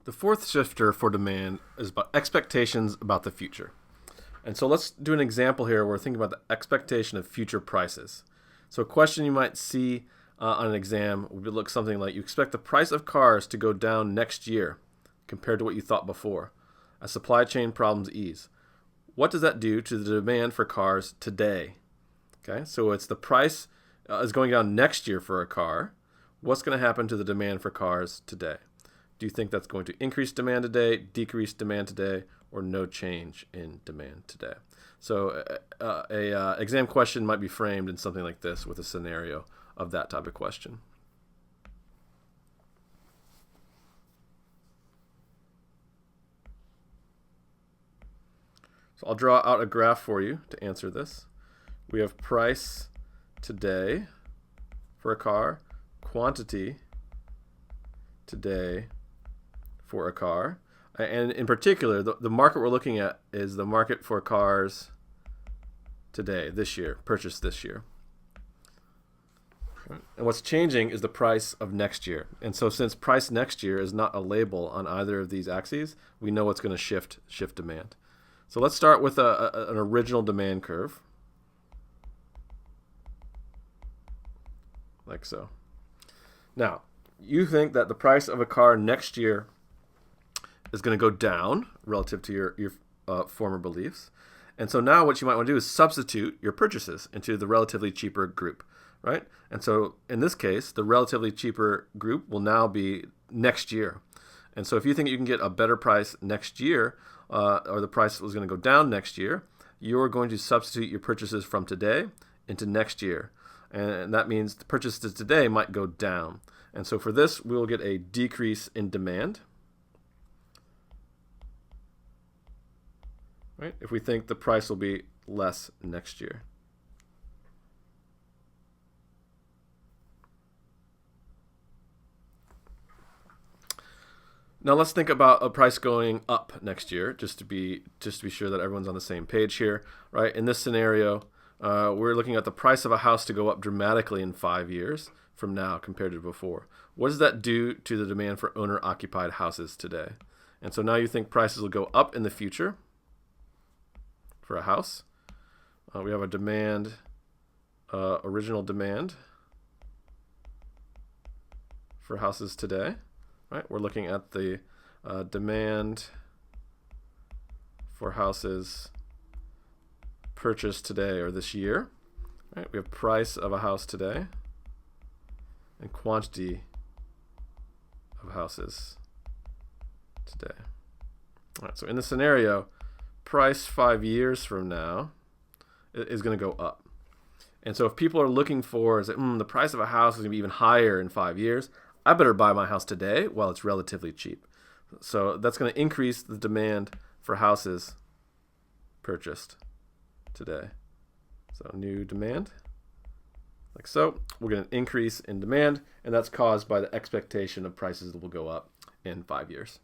The fourth shifter for demand is about expectations about the future. And so let's do an example here. We're thinking about the expectation of future prices. So a question you might see on an exam would look something like, you expect the price of cars to go down next year compared to what you thought before as supply chain problems ease. What does that do to the demand for cars today? Okay, so it's the price is going down next year for a car. What's going to happen to the demand for cars today? Do you think that's going to increase demand today, decrease demand today, or no change in demand today? So a exam question might be framed in something like this with a scenario of that type of question. So I'll draw out a graph for you to answer this. We have price today for a car, quantity today for a car. And in particular, the market we're looking at is the market for cars today, this year, purchased this year. And what's changing is the price of next year. And so since price next year is not a label on either of these axes, we know what's going to shift demand. So let's start with an original demand curve, like so. Now, you think that the price of a car next year is going to go down relative to your former beliefs. And so now what you might want to do is substitute your purchases into the relatively cheaper group, right? And so in this case, the relatively cheaper group will now be next year. And so if you think you can get a better price next year, or the price was going to go down next year, you're going to substitute your purchases from today into next year. And that means the purchases today might go down. And so for this, we will get a decrease in demand. Right? If we think the price will be less next year. Now let's think about a price going up next year, just to be sure that everyone's on the same page here, right? In this scenario, we're looking at the price of a house to go up dramatically in 5 years from now compared to before. What does that do to the demand for owner-occupied houses today? And so now you think prices will go up in the future for a house. We have a demand, original demand for houses today. Right? We're looking at the demand for houses purchased today or this year. Right? We have price of a house today and quantity of houses today. All right, so in the scenario, price 5 years from now is going to go up. And so if people are looking for, the price of a house is going to be even higher in 5 years, I better buy my house today while it's relatively cheap. So that's going to increase the demand for houses purchased today. So new demand, like so. We're going to increase in demand, and that's caused by the expectation of prices that will go up in 5 years.